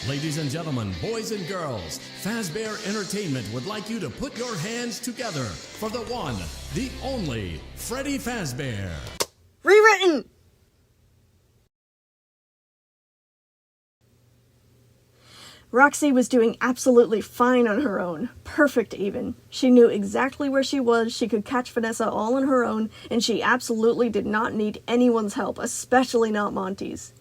Ladies and gentlemen, boys and girls, Fazbear Entertainment would like you to put your hands together for the one, the only, Freddy Fazbear. Rewritten! Roxy was doing absolutely fine on her own. Perfect, even. She knew exactly where she was, she could catch Vanessa all on her own, and she absolutely did not need anyone's help, especially not Monty's.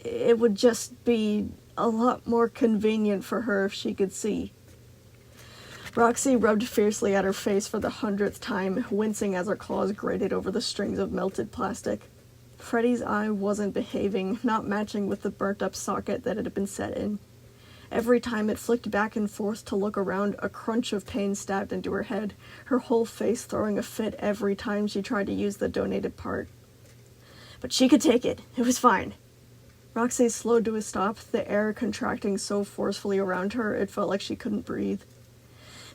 It would just be a lot more convenient for her if she could see. Roxy rubbed fiercely at her face for the 100th time, wincing as her claws grated over the strings of melted plastic. Freddy's eye wasn't behaving, not matching with the burnt-up socket that it had been set in. Every time it flicked back and forth to look around, a crunch of pain stabbed into her head, her whole face throwing a fit every time she tried to use the donated part. But she could take it. It was fine. Roxy slowed to a stop, the air contracting so forcefully around her it felt like she couldn't breathe.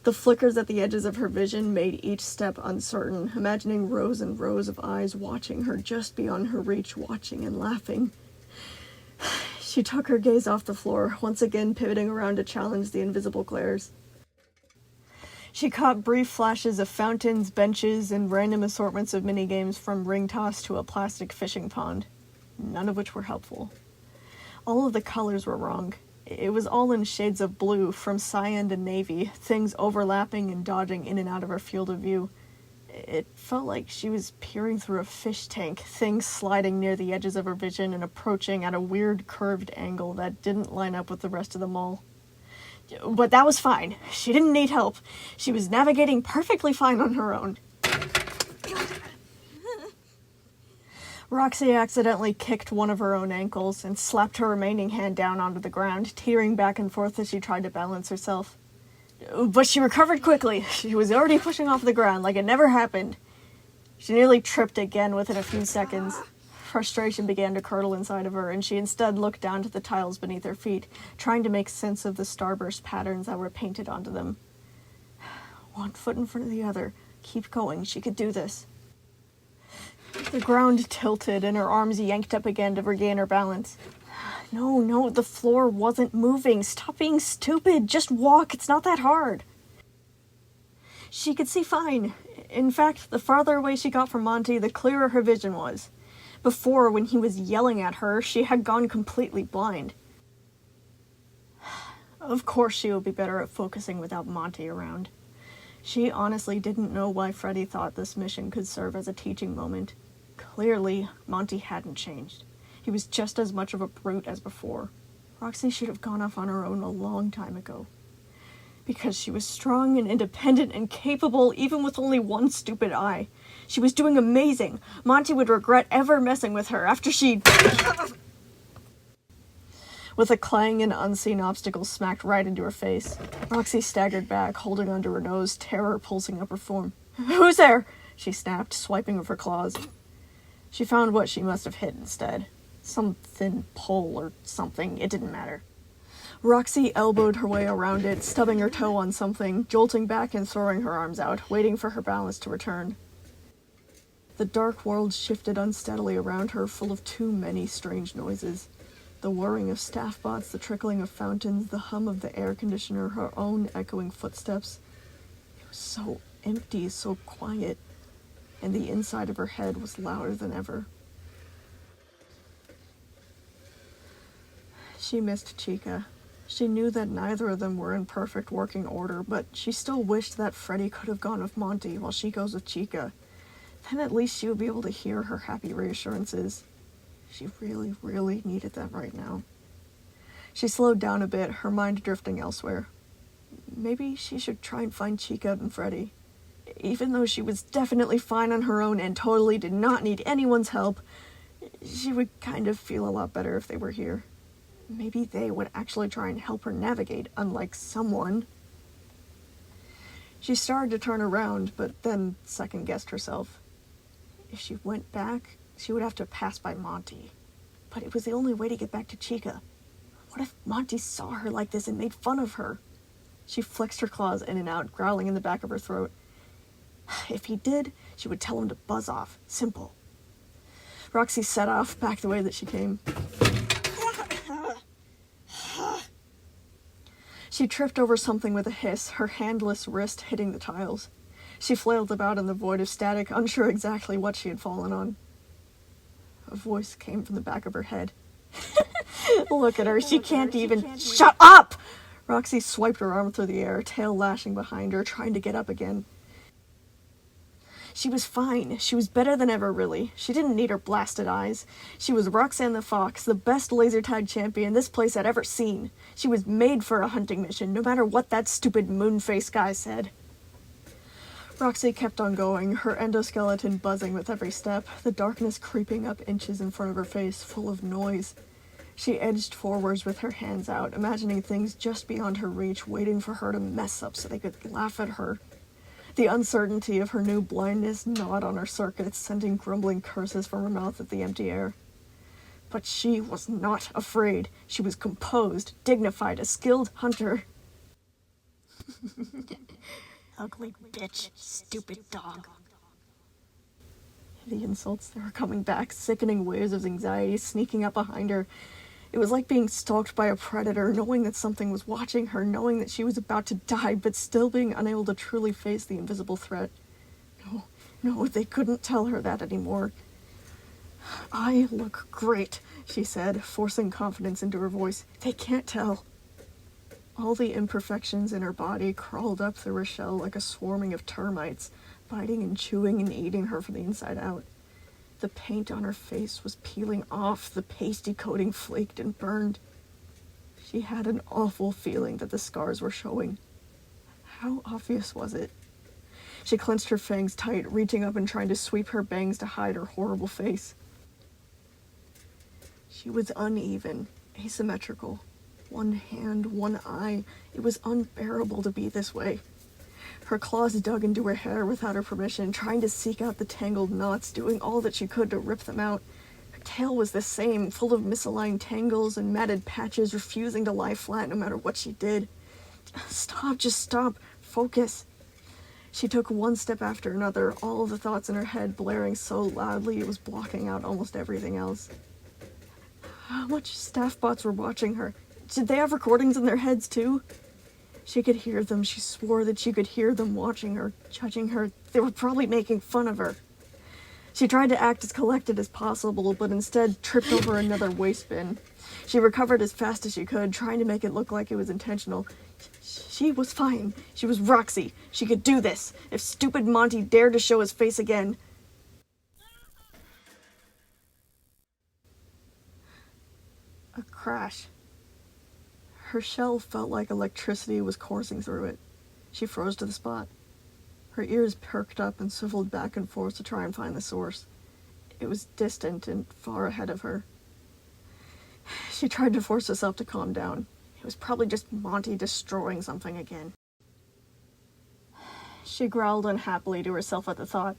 The flickers at the edges of her vision made each step uncertain, imagining rows and rows of eyes watching her just beyond her reach, watching and laughing. She took her gaze off the floor, once again pivoting around to challenge the invisible glares. She caught brief flashes of fountains, benches, and random assortments of minigames from ring toss to a plastic fishing pond, none of which were helpful. All of the colors were wrong. It was all in shades of blue, from cyan to navy, things overlapping and dodging in and out of her field of view. It felt like she was peering through a fish tank, things sliding near the edges of her vision and approaching at a weird curved angle that didn't line up with the rest of the mall. But that was fine. She didn't need help. She was navigating perfectly fine on her own. Roxy accidentally kicked one of her own ankles and slapped her remaining hand down onto the ground, teetering back and forth as she tried to balance herself. But she recovered quickly. She was already pushing off the ground like it never happened. She nearly tripped again within a few seconds. Frustration began to curdle inside of her, and she instead looked down to the tiles beneath her feet, trying to make sense of the starburst patterns that were painted onto them. One foot in front of the other. Keep going. She could do this. The ground tilted, and her arms yanked up again to regain her balance. No, the floor wasn't moving. Stop being stupid. Just walk. It's not that hard. She could see fine. In fact, the farther away she got from Monty, the clearer her vision was. Before, when he was yelling at her, she had gone completely blind. Of course she would be better at focusing without Monty around. She honestly didn't know why Freddy thought this mission could serve as a teaching moment. Clearly, Monty hadn't changed. He was just as much of a brute as before. Roxy should have gone off on her own a long time ago. Because she was strong and independent and capable even with only one stupid eye. She was doing amazing. Monty would regret ever messing with her after she... With a clang, an unseen obstacle smacked right into her face. Roxy staggered back, holding onto her nose, terror pulsing up her form. "Who's there?" she snapped, swiping with her claws. She found what she must have hit instead. Some thin pole or something, it didn't matter. Roxy elbowed her way around it, stubbing her toe on something, jolting back and throwing her arms out, waiting for her balance to return. The dark world shifted unsteadily around her, full of too many strange noises. The whirring of staff bots, the trickling of fountains, the hum of the air conditioner, her own echoing footsteps. It was so empty, so quiet, and the inside of her head was louder than ever. She missed Chica. She knew that neither of them were in perfect working order, but she still wished that Freddy could have gone with Monty while she goes with Chica. Then at least she would be able to hear her happy reassurances. She really, really needed them right now. She slowed down a bit, her mind drifting elsewhere. Maybe she should try and find Chica and Freddy. Even though she was definitely fine on her own and totally did not need anyone's help, she would kind of feel a lot better if they were here. Maybe they would actually try and help her navigate, unlike someone. She started to turn around, but then second-guessed herself. If she went back, she would have to pass by Monty. But it was the only way to get back to Chica. What if Monty saw her like this and made fun of her? She flexed her claws in and out, growling in the back of her throat. If he did, she would tell him to buzz off. Simple. Roxy set off back the way that she came. She tripped over something with a hiss, her handless wrist hitting the tiles. She flailed about in the void of static, unsure exactly what she had fallen on. A voice came from the back of her head. Look at her, she can't even— Shut up! Roxy swiped her arm through the air, tail lashing behind her, trying to get up again. She was fine. She was better than ever, really. She didn't need her blasted eyes. She was Roxanne the Fox, the best laser tag champion this place had ever seen. She was made for a hunting mission, no matter what that stupid moon-face guy said. Roxy kept on going, her endoskeleton buzzing with every step, the darkness creeping up inches in front of her face, full of noise. She edged forwards with her hands out, imagining things just beyond her reach, waiting for her to mess up so they could laugh at her. The uncertainty of her new blindness gnawed on her circuits, sending grumbling curses from her mouth at the empty air. But she was not afraid. She was composed, dignified, a skilled hunter. Ugly bitch, stupid dog. The insults, they were coming back, sickening waves of anxiety sneaking up behind her. It was like being stalked by a predator, knowing that something was watching her, knowing that she was about to die, but still being unable to truly face the invisible threat. No, they couldn't tell her that anymore. I look great, she said, forcing confidence into her voice. They can't tell. All the imperfections in her body crawled up through her shell like a swarming of termites, biting and chewing and eating her from the inside out. The paint on her face was peeling off, the pasty coating flaked and burned. She had an awful feeling that the scars were showing. How obvious was it? She clenched her fangs tight, reaching up and trying to sweep her bangs to hide her horrible face. She was uneven, asymmetrical. One hand, one eye. It was unbearable to be this way. Her claws dug into her hair without her permission, trying to seek out the tangled knots, doing all that she could to rip them out. Her tail was the same, full of misaligned tangles and matted patches, refusing to lie flat no matter what she did. Stop, just stop. Focus. She took one step after another, all of the thoughts in her head blaring so loudly it was blocking out almost everything else. How much staff bots were watching her? Did they have recordings in their heads too? She could hear them. She swore that she could hear them watching her, judging her. They were probably making fun of her. She tried to act as collected as possible, but instead tripped over another waste bin. She recovered as fast as she could, trying to make it look like it was intentional. She was fine. She was Roxy. She could do this. If stupid Monty dared to show his face again. A crash. Her shell felt like electricity was coursing through it. She froze to the spot. Her ears perked up and swiveled back and forth to try and find the source. It was distant and far ahead of her. She tried to force herself to calm down. It was probably just Monty destroying something again. She growled unhappily to herself at the thought.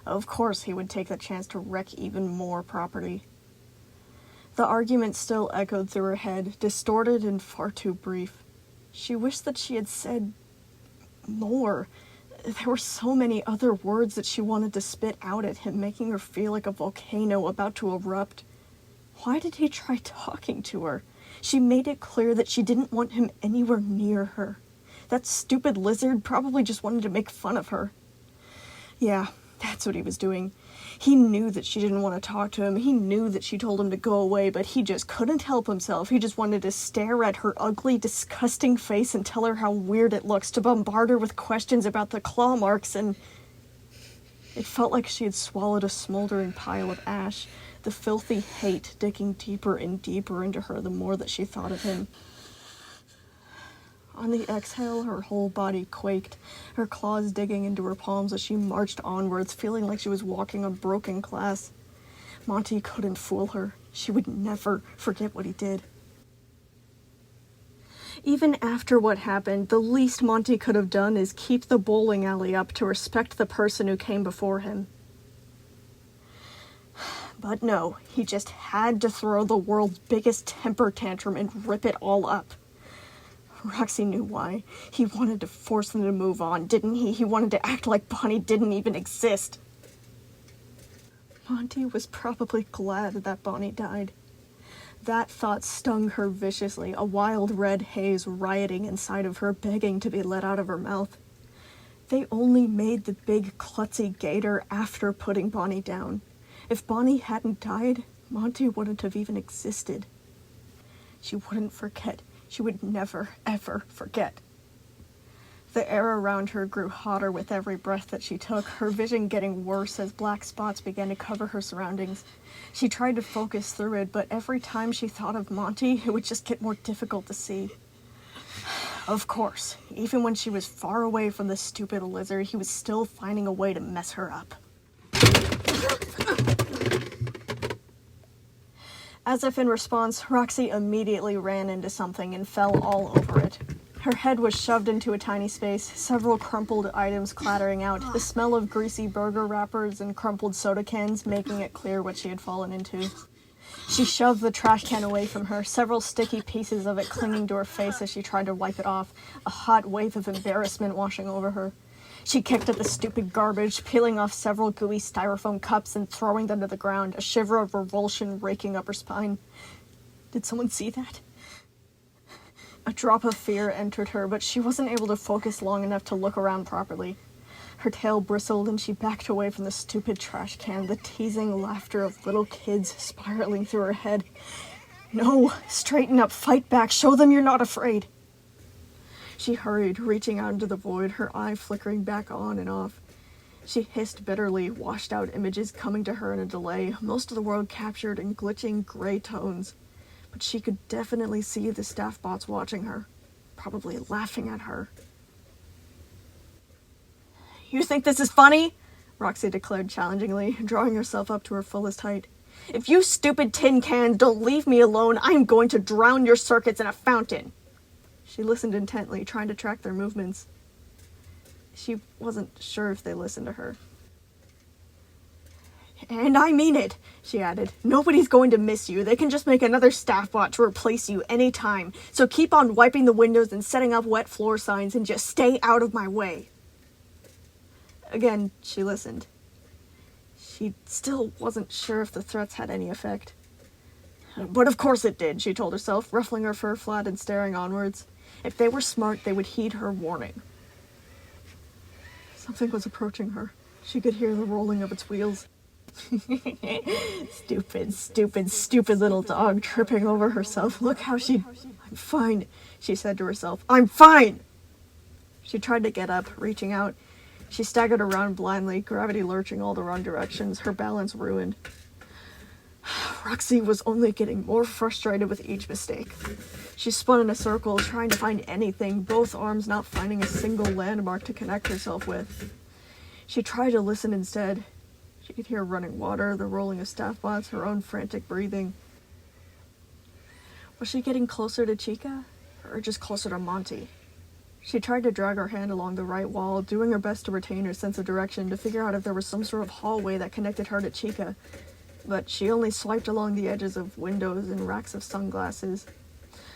Of course he would take the chance to wreck even more property. The argument still echoed through her head, distorted and far too brief. She wished that she had said more. There were so many other words that she wanted to spit out at him, making her feel like a volcano about to erupt. Why did he try talking to her? She made it clear that she didn't want him anywhere near her. That stupid lizard probably just wanted to make fun of her. Yeah, that's what he was doing. He knew that she didn't want to talk to him. He knew that she told him to go away, but he just couldn't help himself. He just wanted to stare at her ugly, disgusting face and tell her how weird it looks, to bombard her with questions about the claw marks, and it felt like she had swallowed a smoldering pile of ash, the filthy hate digging deeper and deeper into her the more that she thought of him. On the exhale, her whole body quaked, her claws digging into her palms as she marched onwards, feeling like she was walking on broken glass. Monty couldn't fool her. She would never forget what he did. Even after what happened, the least Monty could have done is keep the bowling alley up to respect the person who came before him. But no, he just had to throw the world's biggest temper tantrum and rip it all up. Roxy knew why. He wanted to force them to move on, didn't he? He wanted to act like Bonnie didn't even exist. Monty was probably glad that Bonnie died. That thought stung her viciously, a wild red haze rioting inside of her, begging to be let out of her mouth. They only made the big klutzy gator after putting Bonnie down. If Bonnie hadn't died, Monty wouldn't have even existed. She wouldn't forget. She would never, ever forget. The air around her grew hotter with every breath that she took, her vision getting worse as black spots began to cover her surroundings. She tried to focus through it, but every time she thought of Monty, it would just get more difficult to see. Of course, even when she was far away from the stupid lizard, he was still finding a way to mess her up. As if in response, Roxy immediately ran into something and fell all over it. Her head was shoved into a tiny space, several crumpled items clattering out, the smell of greasy burger wrappers and crumpled soda cans making it clear what she had fallen into. She shoved the trash can away from her, several sticky pieces of it clinging to her face as she tried to wipe it off, a hot wave of embarrassment washing over her. She kicked at the stupid garbage, peeling off several gooey styrofoam cups and throwing them to the ground, a shiver of revulsion raking up her spine. Did someone see that? A drop of fear entered her, but she wasn't able to focus long enough to look around properly. Her tail bristled and she backed away from the stupid trash can, the teasing laughter of little kids spiraling through her head. No, straighten up, fight back, show them you're not afraid. She hurried, reaching out into the void, her eye flickering back on and off. She hissed bitterly, washed out images coming to her in a delay, most of the world captured in glitching gray tones. But she could definitely see the staff bots watching her, probably laughing at her. "You think this is funny?" Roxy declared challengingly, drawing herself up to her fullest height. "If you stupid tin cans don't leave me alone, I am going to drown your circuits in a fountain." She listened intently, trying to track their movements. She wasn't sure if they listened to her. "And I mean it," she added. "Nobody's going to miss you. They can just make another staff bot to replace you any time. So keep on wiping the windows and setting up wet floor signs and just stay out of my way." Again, she listened. She still wasn't sure if the threats had any effect. But of course it did, she told herself, ruffling her fur flat and staring onwards. If they were smart, they would heed her warning. Something was approaching her. She could hear the rolling of its wheels. Stupid little dog, tripping over herself. Look how she... "I'm fine," she said to herself. "I'm fine!" She tried to get up, reaching out. She staggered around blindly, gravity lurching all the wrong directions, her balance ruined. Roxy was only getting more frustrated with each mistake. She spun in a circle, trying to find anything, both arms not finding a single landmark to connect herself with. She tried to listen instead. She could hear running water, the rolling of staff bots, her own frantic breathing. Was she getting closer to Chica, or just closer to Monty? She tried to drag her hand along the right wall, doing her best to retain her sense of direction, to figure out if there was some sort of hallway that connected her to Chica. But she only swiped along the edges of windows and racks of sunglasses.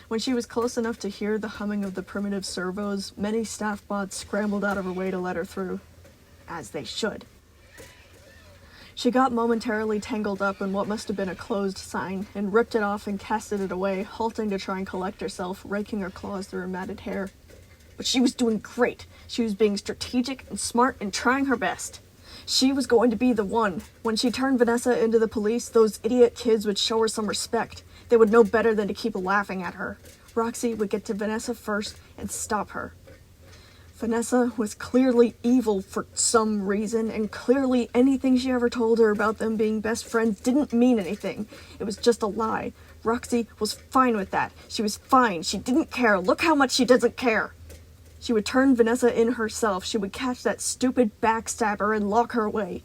When she was close enough to hear the humming of the primitive servos, many staff bots scrambled out of her way to let her through. As they should. She got momentarily tangled up in what must have been a closed sign, and ripped it off and casted it away, halting to try and collect herself, raking her claws through her matted hair. But she was doing great. She was being strategic and smart and trying her best. She was going to be the one. When she turned Vanessa into the police, those idiot kids would show her some respect. They would know better than to keep laughing at her. Roxy would get to Vanessa first and stop her. Vanessa was clearly evil for some reason, and clearly anything she ever told her about them being best friends didn't mean anything. It was just a lie. Roxy was fine with that. She was fine. She didn't care. Look how much she doesn't care. She would turn Vanessa in herself. She would catch that stupid backstabber and lock her away.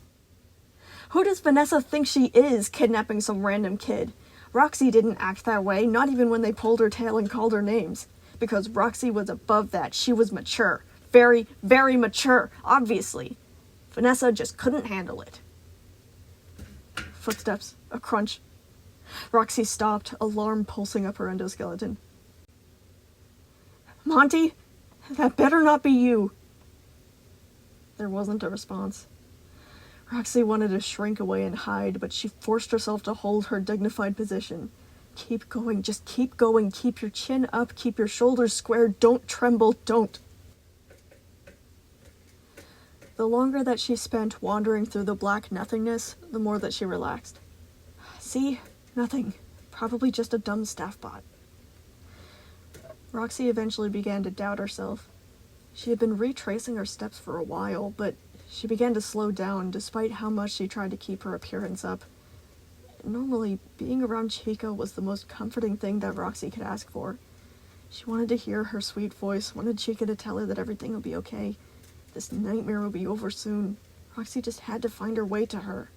Who does Vanessa think she is, kidnapping some random kid? Roxy didn't act that way, not even when they pulled her tail and called her names. Because Roxy was above that. She was mature. Very, very mature, obviously. Vanessa just couldn't handle it. Footsteps, a crunch. Roxy stopped, alarm pulsing up her endoskeleton. "Monty? That better not be you." There wasn't a response. Roxy wanted to shrink away and hide, but she forced herself to hold her dignified position. Keep going, just keep going. Keep your chin up, keep your shoulders square. Don't tremble, don't. The longer that she spent wandering through the black nothingness, the more that she relaxed. See? Nothing. Probably just a dumb staff bot. Roxy eventually began to doubt herself. She had been retracing her steps for a while, but she began to slow down despite how much she tried to keep her appearance up. Normally, being around Chica was the most comforting thing that Roxy could ask for. She wanted to hear her sweet voice, wanted Chica to tell her that everything would be okay. This nightmare would be over soon. Roxy just had to find her way to her.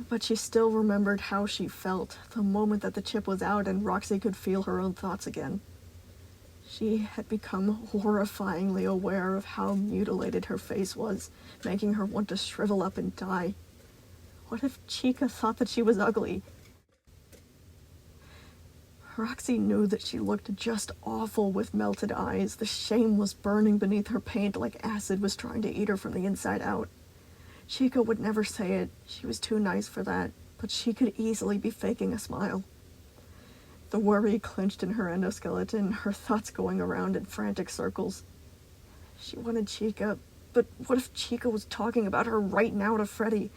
But she still remembered how she felt the moment that the chip was out and Roxy could feel her own thoughts again. She had become horrifyingly aware of how mutilated her face was, making her want to shrivel up and die. What if Chica thought that she was ugly? Roxy knew that she looked just awful with melted eyes. The shame was burning beneath her paint like acid was trying to eat her from the inside out. Chica would never say it. She was too nice for that, but she could easily be faking a smile. The worry clenched in her endoskeleton, her thoughts going around in frantic circles. She wanted Chica, but what if Chica was talking about her right now to Freddy?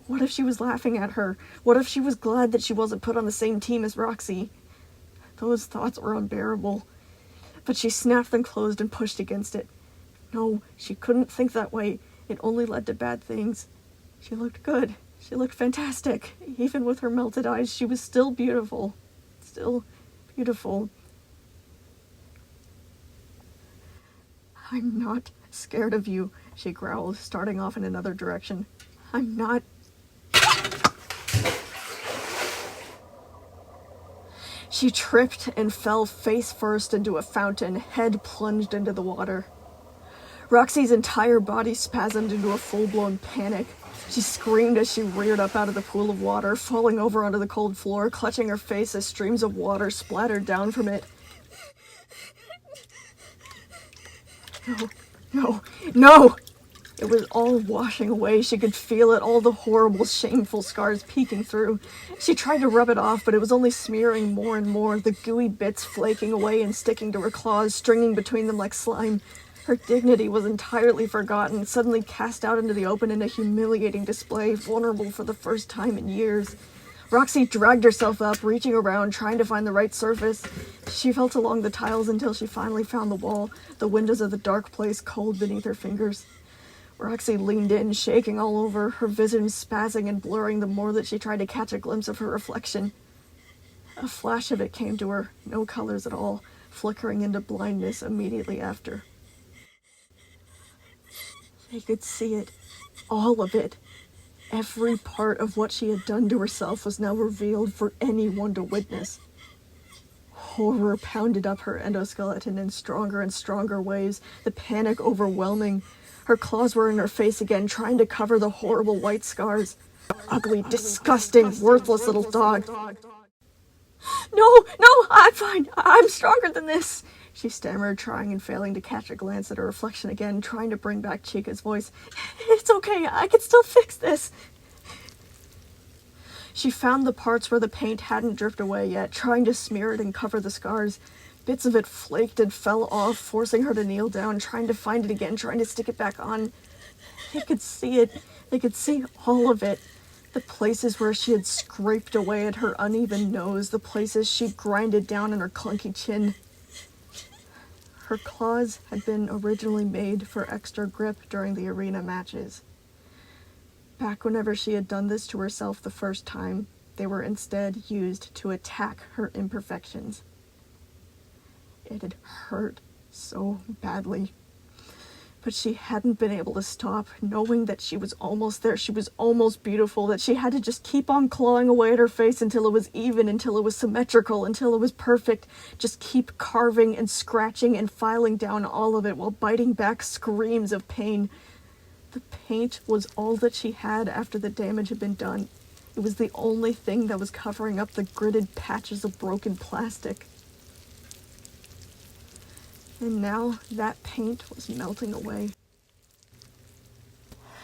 What if she was laughing at her? What if she was glad that she wasn't put on the same team as Roxy? Those thoughts were unbearable, but she snapped them closed and pushed against it. No, she couldn't think that way. It only led to bad things. She looked good. She looked fantastic. Even with her melted eyes, she was still beautiful. Still beautiful. I'm not scared of you, she growled, starting off in another direction. I'm not. She tripped and fell face first into a fountain, head plunged into the water. Roxy's entire body spasmed into a full-blown panic. She screamed as she reared up out of the pool of water, falling over onto the cold floor, clutching her face as streams of water splattered down from it. No! It was all washing away. She could feel it, all the horrible, shameful scars peeking through. She tried to rub it off, but it was only smearing more and more, the gooey bits flaking away and sticking to her claws, stringing between them like slime. Her dignity was entirely forgotten, suddenly cast out into the open in a humiliating display, vulnerable for the first time in years. Roxy dragged herself up, reaching around, trying to find the right surface. She felt along the tiles until she finally found the wall, the windows of the dark place cold beneath her fingers. Roxy leaned in, shaking all over, her vision spazzing and blurring the more that she tried to catch a glimpse of her reflection. A flash of it came to her, no colors at all, flickering into blindness immediately after. They could see it, all of it. Every part of what she had done to herself was now revealed for anyone to witness. Horror pounded up her endoskeleton in stronger and stronger waves, the panic overwhelming. Her claws were in her face again, trying to cover the horrible white scars. Ugly, disgusting, worthless little dog. No, I'm fine. I'm stronger than this. She stammered, trying and failing to catch a glance at her reflection again, trying to bring back Chica's voice. It's okay, I can still fix this. She found the parts where the paint hadn't dripped away yet, trying to smear it and cover the scars. Bits of it flaked and fell off, forcing her to kneel down, trying to find it again, trying to stick it back on. They could see it. They could see all of it. The places where she had scraped away at her uneven nose, the places she grinded down in her clunky chin. Her claws had been originally made for extra grip during the arena matches. Back whenever she had done this to herself the first time, they were instead used to attack her imperfections. It had hurt so badly. But she hadn't been able to stop, knowing that she was almost there, she was almost beautiful, that she had to just keep on clawing away at her face until it was even, until it was symmetrical, until it was perfect. Just keep carving and scratching and filing down all of it while biting back screams of pain. The paint was all that she had after the damage had been done. It was the only thing that was covering up the gritted patches of broken plastic. And now that paint was melting away.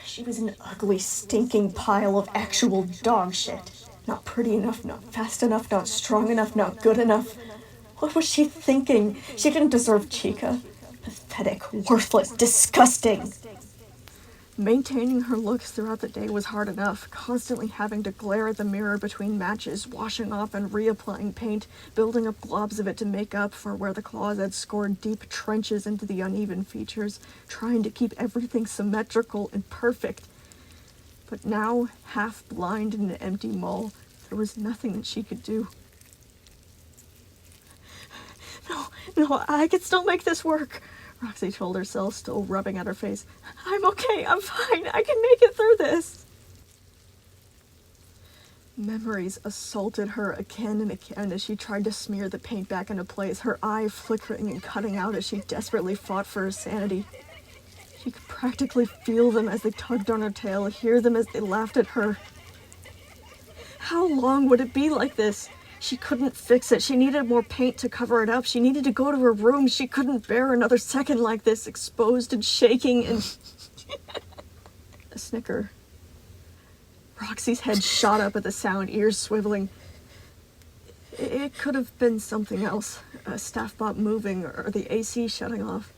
She was an ugly, stinking pile of actual dog shit. Not pretty enough, not fast enough, not strong enough, not good enough. What was she thinking? She didn't deserve Chica. Pathetic, worthless, disgusting. Maintaining her looks throughout the day was hard enough, constantly having to glare at the mirror between matches, washing off and reapplying paint, building up globs of it to make up for where the claws had scored deep trenches into the uneven features, trying to keep everything symmetrical and perfect. But now, half blind in an empty mall, there was nothing that she could do. No, I can still make this work, Roxy told herself, still rubbing at her face. I'm okay, I'm fine, I can make it through this. Memories assaulted her again and again as she tried to smear the paint back into place, her eye flickering and cutting out as she desperately fought for her sanity. She could practically feel them as they tugged on her tail, hear them as they laughed at her. How long would it be like this? She couldn't fix it. She needed more paint to cover it up. She needed to go to her room. She couldn't bear another second like this, exposed and shaking and... A snicker. Roxy's head shot up at the sound, ears swiveling. It could have been something else. A staff bot moving or the AC shutting off.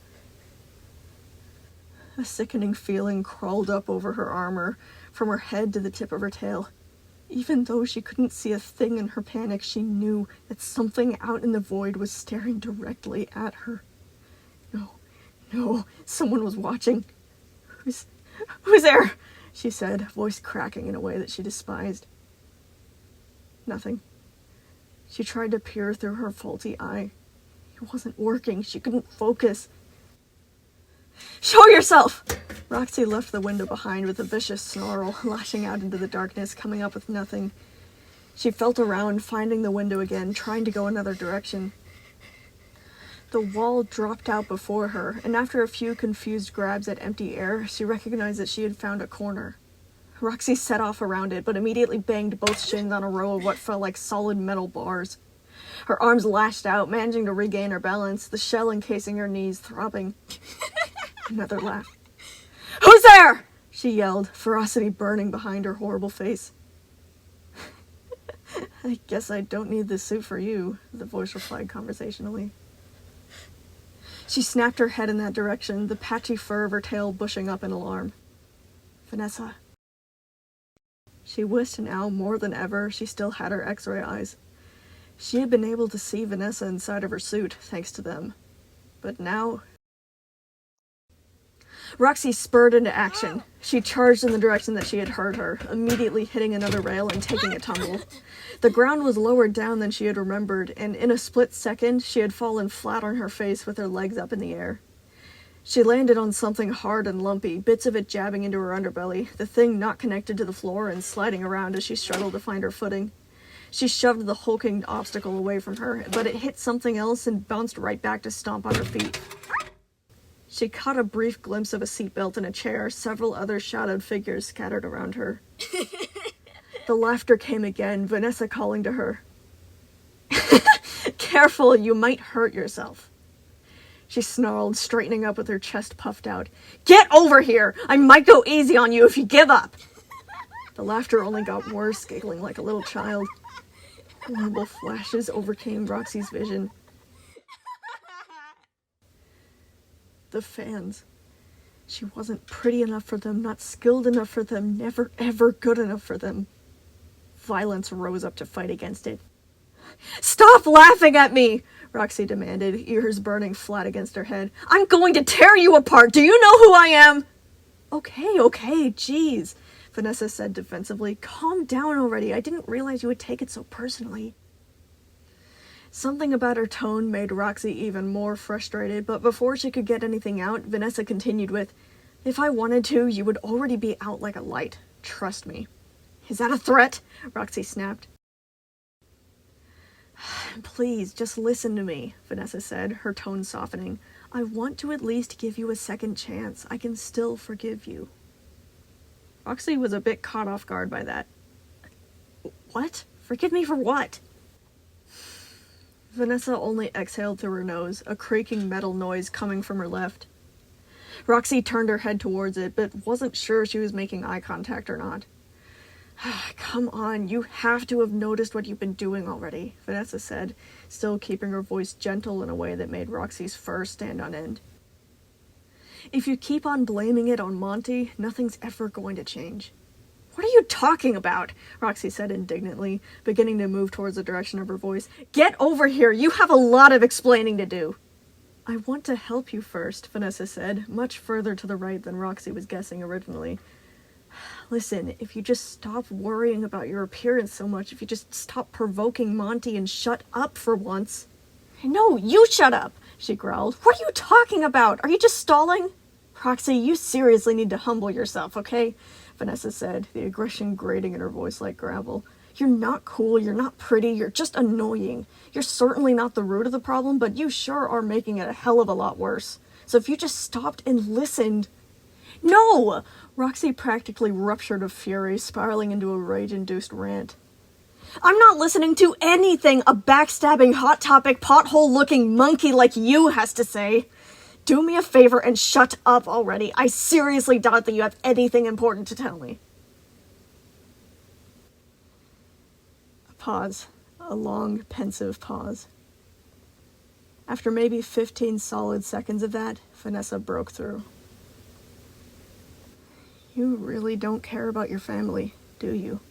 A sickening feeling crawled up over her armor, from her head to the tip of her tail. Even though she couldn't see a thing in her panic, she knew that something out in the void was staring directly at her. No, someone was watching. Who's there? She said, voice cracking in a way that she despised. Nothing. She tried to peer through her faulty eye. It wasn't working. She couldn't focus. Show yourself! Roxy left the window behind with a vicious snarl, lashing out into the darkness, coming up with nothing. She felt around, finding the window again, trying to go another direction. The wall dropped out before her, and after a few confused grabs at empty air, she recognized that she had found a corner. Roxy set off around it, but immediately banged both shins on a row of what felt like solid metal bars. Her arms lashed out, managing to regain her balance, the shell encasing her knees throbbing. Another laugh. Who's there? She yelled, ferocity burning behind her horrible face. I guess I don't need this suit for you, the voice replied conversationally. She snapped her head in that direction, the patchy fur of her tail bushing up in alarm. Vanessa. She wished now, more than ever, she still had her X-ray eyes. She had been able to see Vanessa inside of her suit, thanks to them. But now... Roxy spurred into action. She charged in the direction that she had heard her, immediately hitting another rail and taking a tumble. The ground was lower down than she had remembered, and in a split second, she had fallen flat on her face with her legs up in the air. She landed on something hard and lumpy, bits of it jabbing into her underbelly, the thing not connected to the floor and sliding around as she struggled to find her footing. She shoved the hulking obstacle away from her, but it hit something else and bounced right back to stomp on her feet. She caught a brief glimpse of a seatbelt and a chair, several other shadowed figures scattered around her. The laughter came again, Vanessa calling to her. Careful, you might hurt yourself. She snarled, straightening up with her chest puffed out. Get over here! I might go easy on you if you give up! The laughter only got worse, giggling like a little child. Horrible flashes overcame Roxy's vision. The fans. She wasn't pretty enough for them, not skilled enough for them, never ever good enough for them. Violence rose up to fight against it. Stop laughing at me! Roxy demanded, ears burning flat against her head. I'm going to tear you apart! Do you know who I am? Okay, jeez, Vanessa said defensively. Calm down already. I didn't realize you would take it so personally. Something about her tone made Roxy even more frustrated, but before she could get anything out, Vanessa continued with, If I wanted to, you would already be out like a light. Trust me. Is that a threat? Roxy snapped. Please, just listen to me, Vanessa said, her tone softening. I want to at least give you a second chance. I can still forgive you. Roxy was a bit caught off guard by that. What? Forgive me for what? Vanessa only exhaled through her nose, a creaking metal noise coming from her left. Roxy turned her head towards it, but wasn't sure she was making eye contact or not. Come on, you have to have noticed what you've been doing already, Vanessa said, still keeping her voice gentle in a way that made Roxy's fur stand on end. If you keep on blaming it on Monty, nothing's ever going to change. What are you talking about? Roxy said indignantly, beginning to move towards the direction of her voice. Get over here, you have a lot of explaining to do. I want to help you first, Vanessa said, much further to the right than Roxy was guessing originally. Listen, if you just stop worrying about your appearance so much, if you just stop provoking Monty and shut up for once. No, you shut up, she growled. What are you talking about? Are you just stalling? Roxy, you seriously need to humble yourself, okay? Vanessa said, the aggression grating in her voice like gravel. You're not cool, you're not pretty, you're just annoying. You're certainly not the root of the problem, but you sure are making it a hell of a lot worse. So if you just stopped and listened... No! Roxy practically ruptured of fury, spiraling into a rage-induced rant. I'm not listening to anything a backstabbing, hot topic, pothole-looking monkey like you has to say. Do me a favor and shut up already. I seriously doubt that you have anything important to tell me. A pause. A long, pensive pause. After maybe 15 solid seconds of that, Vanessa broke through. You really don't care about your family, do you?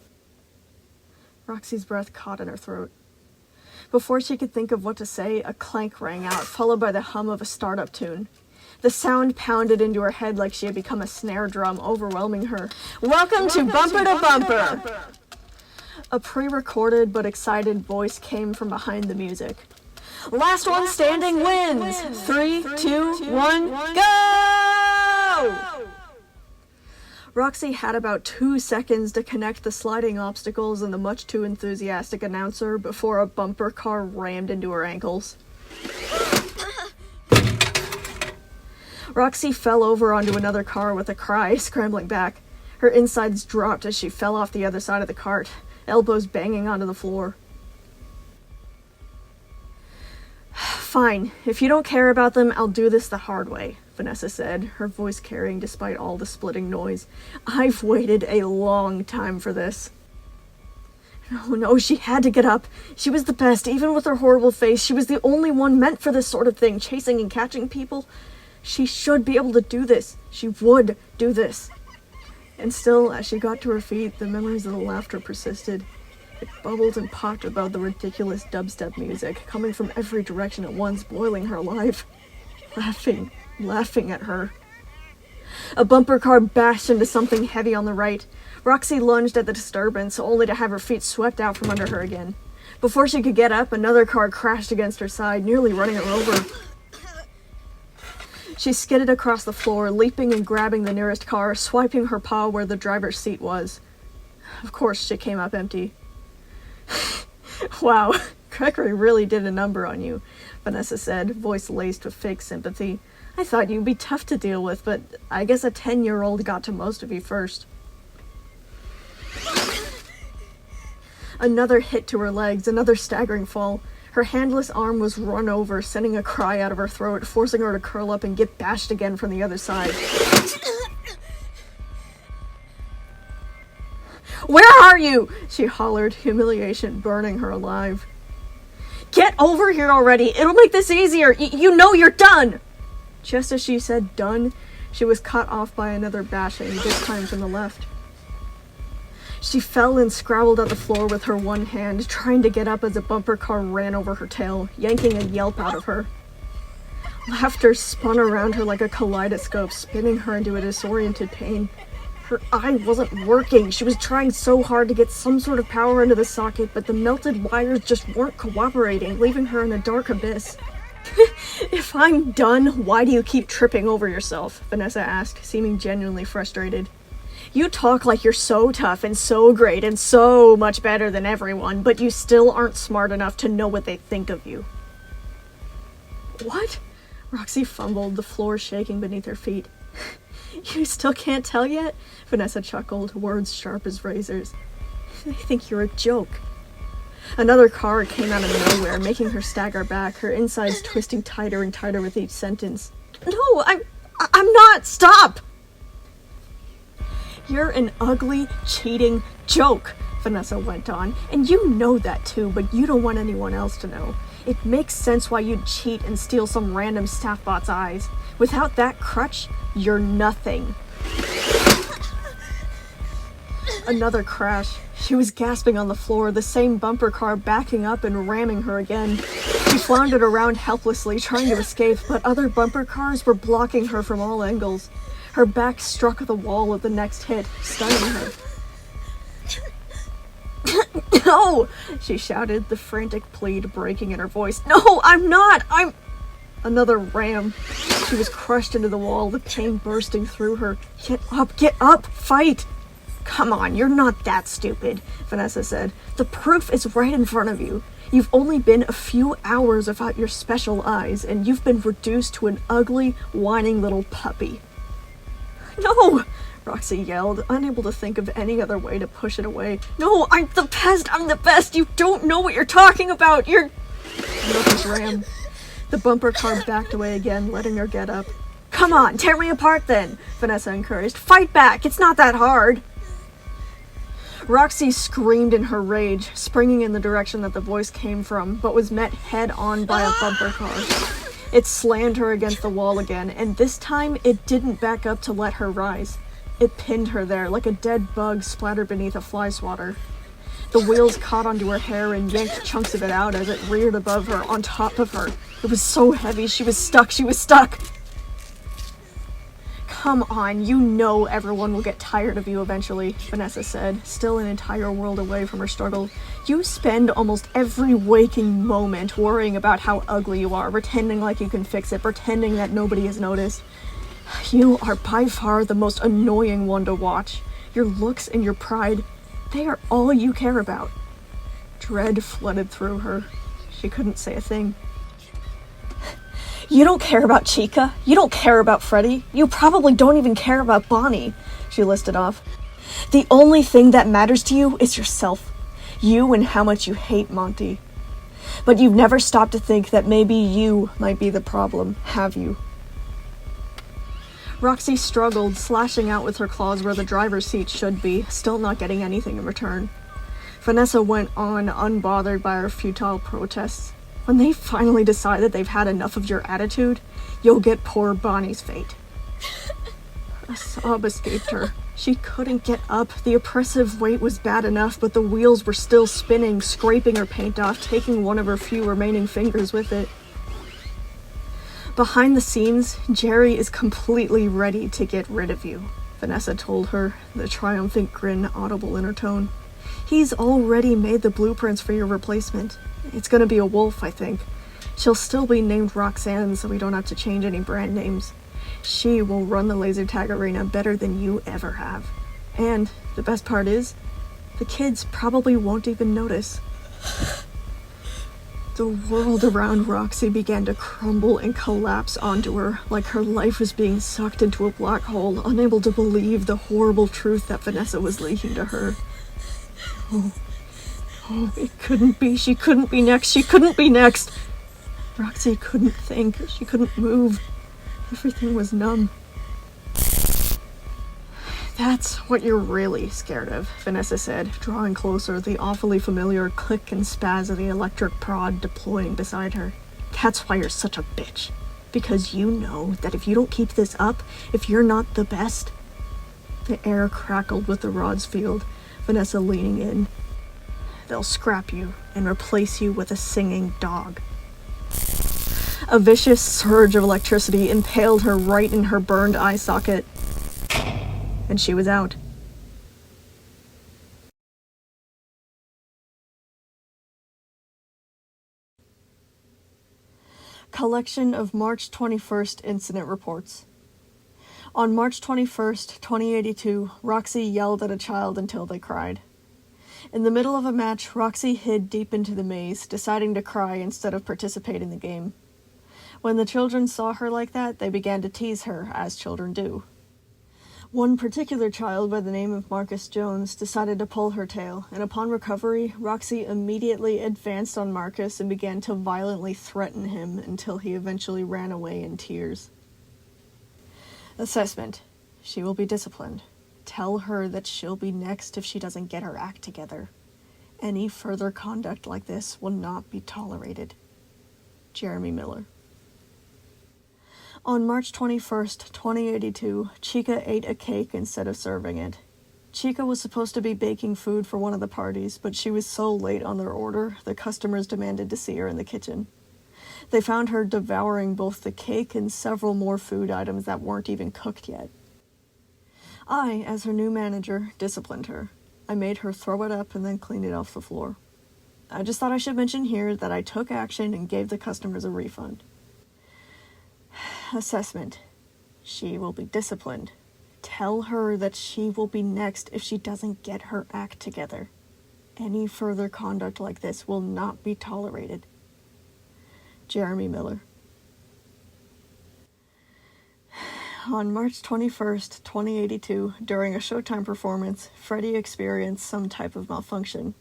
Roxy's breath caught in her throat. Before she could think of what to say, a clank rang out, followed by the hum of a startup tune. The sound pounded into her head like she had become a snare drum, overwhelming her. Welcome to Bumper to Bumper! A pre-recorded but excited voice came from behind the music. Last one standing wins! 3, 2, 1, go! Roxy had about 2 seconds to connect the sliding obstacles and the much too enthusiastic announcer before a bumper car rammed into her ankles. Roxy fell over onto another car with a cry, scrambling back. Her insides dropped as she fell off the other side of the cart, elbows banging onto the floor. Fine, if you don't care about them, I'll do this the hard way, Vanessa said, her voice carrying despite all the splitting noise. I've waited a long time for this. No, she had to get up. She was the best, even with her horrible face. She was the only one meant for this sort of thing, chasing and catching people. She should be able to do this. She would do this. And still, as she got to her feet, the memories of the laughter persisted. It bubbled and popped above the ridiculous dubstep music, coming from every direction at once, boiling her alive. Laughing at her. A bumper car bashed into something heavy on the right. Roxy lunged at the disturbance, only to have her feet swept out from under her again. Before she could get up, another car crashed against her side, nearly running her over. She skidded across the floor, leaping and grabbing the nearest car, swiping her paw where the driver's seat was. Of course, she came up empty. Wow, Gregory really did a number on you, Vanessa said, voice laced with fake sympathy. I thought you'd be tough to deal with, but I guess a 10-year-old got to most of you first. Another hit to her legs, another staggering fall. Her handless arm was run over, sending a cry out of her throat, forcing her to curl up and get bashed again from the other side. Where are you? She hollered, humiliation burning her alive. Get over here already! It'll make this easier! You know you're done! Just as she said done, she was cut off by another bashing, this time from the left. She fell and scrabbled at the floor with her one hand, trying to get up as a bumper car ran over her tail, yanking a yelp out of her. Laughter spun around her like a kaleidoscope, spinning her into a disoriented pain. Her eye wasn't working. She was trying so hard to get some sort of power into the socket, but the melted wires just weren't cooperating, leaving her in a dark abyss. If I'm done, why do you keep tripping over yourself? Vanessa asked, seeming genuinely frustrated. You talk like you're so tough and so great and so much better than everyone, but you still aren't smart enough to know what they think of you. What? Roxy fumbled, the floor shaking beneath her feet. You still can't tell yet? Vanessa chuckled, words sharp as razors. They think you're a joke. Another car came out of nowhere, making her stagger back, her insides twisting tighter and tighter with each sentence. No, I'm not! Stop! You're an ugly, cheating joke, Vanessa went on, and you know that too, but you don't want anyone else to know. It makes sense why you'd cheat and steal some random staff bot's eyes. Without that crutch, you're nothing. Another crash. She was gasping on the floor, the same bumper car backing up and ramming her again. She floundered around helplessly, trying to escape, but other bumper cars were blocking her from all angles. Her back struck the wall at the next hit, stunning her. No! She shouted, the frantic plead breaking in her voice. No, I'm not! I'm... Another ram. She was crushed into the wall, the pain bursting through her. Get up, fight! Come on, you're not that stupid, Vanessa said. The proof is right in front of you. You've only been a few hours without your special eyes, and you've been reduced to an ugly, whining little puppy. No! Roxy yelled, unable to think of any other way to push it away. No, I'm the best! You don't know what you're talking about! Nothing's ram. The bumper car backed away again, letting her get up. Come on, tear me apart then, Vanessa encouraged. Fight back, it's not that hard. Roxy screamed in her rage, springing in the direction that the voice came from, but was met head-on by a bumper car. It slammed her against the wall again, and this time it didn't back up to let her rise. It pinned her there, like a dead bug splattered beneath a fly swatter. The wheels caught onto her hair and yanked chunks of it out as it reared above her, on top of her. It was so heavy, she was stuck! Come on, you know everyone will get tired of you eventually, Vanessa said, still an entire world away from her struggle. You spend almost every waking moment worrying about how ugly you are, pretending like you can fix it, pretending that nobody has noticed. You are by far the most annoying one to watch. Your looks and your pride, they are all you care about. Dread flooded through her. She couldn't say a thing. You don't care about Chica. You don't care about Freddy. You probably don't even care about Bonnie, she listed off. The only thing that matters to you is yourself. You and how much you hate Monty. But you've never stopped to think that maybe you might be the problem, have you? Roxy struggled, slashing out with her claws where the driver's seat should be, still not getting anything in return. Vanessa went on, unbothered by her futile protests. When they finally decide that they've had enough of your attitude, you'll get poor Bonnie's fate. A sob escaped her. She couldn't get up. The oppressive weight was bad enough, but the wheels were still spinning, scraping her paint off, taking one of her few remaining fingers with it. Behind the scenes, Jerry is completely ready to get rid of you, Vanessa told her, the triumphant grin audible in her tone. He's already made the blueprints for your replacement. It's gonna be a wolf, I think. She'll still be named Roxanne, so we don't have to change any brand names. She will run the laser tag arena better than you ever have. And the best part is, the kids probably won't even notice. The world around Roxy began to crumble and collapse onto her, like her life was being sucked into a black hole, unable to believe the horrible truth that Vanessa was leaking to her. Oh, it couldn't be. She couldn't be next. Roxy couldn't think. She couldn't move. Everything was numb. That's what you're really scared of, Vanessa said, drawing closer, the awfully familiar click and spaz of the electric prod deploying beside her. That's why you're such a bitch. Because you know that if you don't keep this up, if you're not the best... The air crackled with the rod's field, Vanessa leaning in. They'll scrap you and replace you with a singing dog. A vicious surge of electricity impaled her right in her burned eye socket. And she was out. Collection of March 21st incident reports. On March 21st, 2082, Roxy yelled at a child until they cried. In the middle of a match, Roxy hid deep into the maze, deciding to cry instead of participate in the game. When the children saw her like that, they began to tease her, as children do. One particular child by the name of Marcus Jones decided to pull her tail, and upon recovery, Roxy immediately advanced on Marcus and began to violently threaten him until he eventually ran away in tears. Assessment. She will be disciplined. Tell her that she'll be next if she doesn't get her act together. Any further conduct like this will not be tolerated. Jeremy Miller. On March 21st, 2082, Chica ate a cake instead of serving it. Chica was supposed to be baking food for one of the parties, but she was so late on their order, the customers demanded to see her in the kitchen. They found her devouring both the cake and several more food items that weren't even cooked yet. I, as her new manager, disciplined her. I made her throw it up and then clean it off the floor. I just thought I should mention here that I took action and gave the customers a refund. Assessment. She will be disciplined. Tell her that she will be next if she doesn't get her act together. Any further conduct like this will not be tolerated. Jeremy Miller. On March 21st, 2082, during a Showtime performance, Freddie experienced some type of malfunction.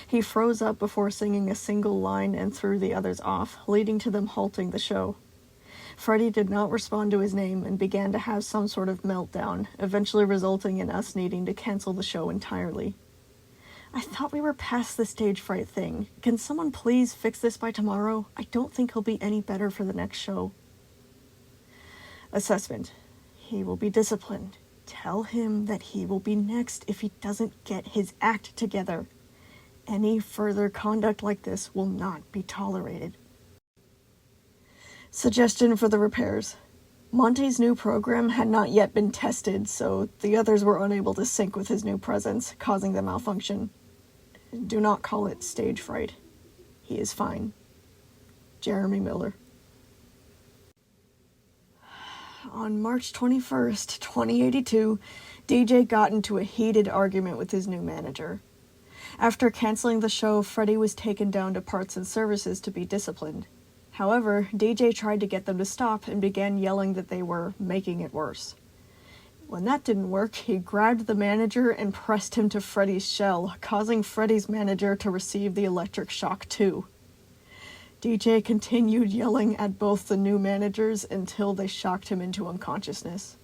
He froze up before singing a single line and threw the others off, leading to them halting the show. Freddie did not respond to his name and began to have some sort of meltdown, eventually resulting in us needing to cancel the show entirely. I thought we were past the stage fright thing. Can someone please fix this by tomorrow? I don't think he'll be any better for the next show. Assessment. He will be disciplined. Tell him that he will be next if he doesn't get his act together. Any further conduct like this will not be tolerated. Suggestion for the repairs. Monty's new program had not yet been tested, so the others were unable to sync with his new presence, causing the malfunction. Do not call it stage fright. He is fine. Jeremy Miller. On March 21st, 2082, DJ got into a heated argument with his new manager. After canceling the show, Freddie was taken down to parts and services to be disciplined. However, DJ tried to get them to stop and began yelling that they were making it worse. When that didn't work, he grabbed the manager and pressed him to Freddie's shell, causing Freddie's manager to receive the electric shock too. DJ continued yelling at both the new managers until they shocked him into unconsciousness.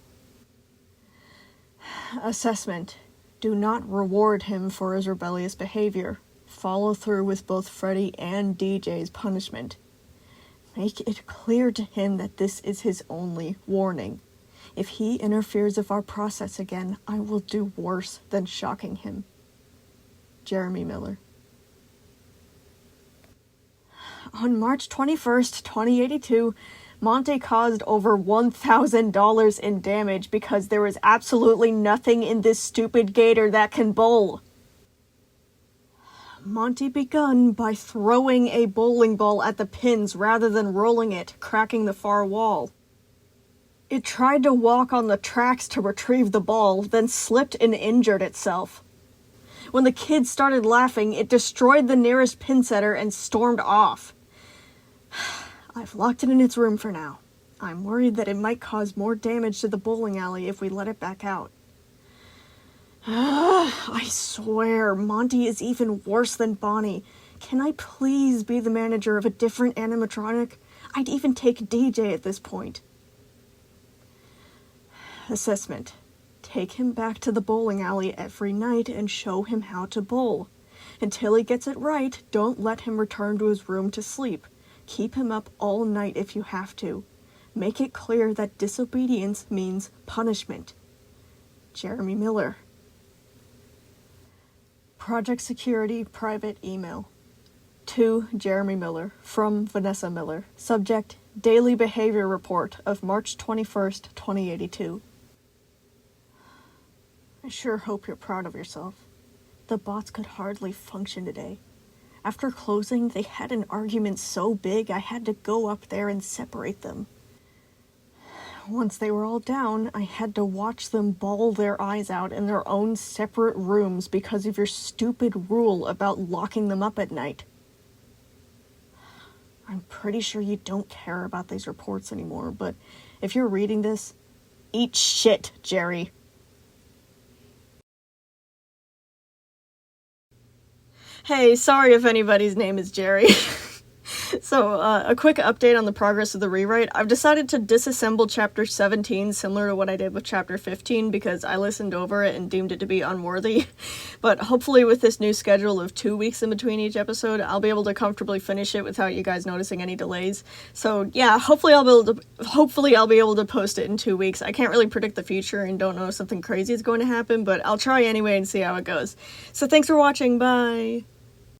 Assessment. Do not reward him for his rebellious behavior. Follow through with both Freddie and DJ's punishment. Make it clear to him that this is his only warning. If he interferes with our process again, I will do worse than shocking him. Jeremy Miller. On March 21st, 2082, Monty caused over $1,000 in damage because there is absolutely nothing in this stupid gator that can bowl. Monty begun by throwing a bowling ball at the pins rather than rolling it, cracking the far wall. It tried to walk on the tracks to retrieve the ball, then slipped and injured itself. When the kids started laughing, it destroyed the nearest pin setter and stormed off. I've locked it in its room for now. I'm worried that it might cause more damage to the bowling alley if we let it back out. I swear, Monty is even worse than Bonnie. Can I please be the manager of a different animatronic? I'd even take DJ at this point. Assessment. Take him back to the bowling alley every night and show him how to bowl. Until he gets it right, don't let him return to his room to sleep. Keep him up all night if you have to. Make it clear that disobedience means punishment. Jeremy Miller. Project Security Private Email. To Jeremy Miller, from Vanessa Miller. Subject, Daily Behavior Report of March 21st, 2082. I sure hope you're proud of yourself. The bots could hardly function today. After closing, they had an argument so big I had to go up there and separate them. Once they were all down, I had to watch them bawl their eyes out in their own separate rooms because of your stupid rule about locking them up at night. I'm pretty sure you don't care about these reports anymore, but if you're reading this, eat shit, Jerry. Hey, sorry if anybody's name is Jerry. So, a quick update on the progress of the rewrite. I've decided to disassemble chapter 17, similar to what I did with chapter 15, because I listened over it and deemed it to be unworthy. But hopefully with this new schedule of 2 weeks in between each episode, I'll be able to comfortably finish it without you guys noticing any delays. So yeah, hopefully I'll be able to post it in 2 weeks. I can't really predict the future and don't know if something crazy is going to happen, but I'll try anyway and see how it goes. So thanks for watching, bye!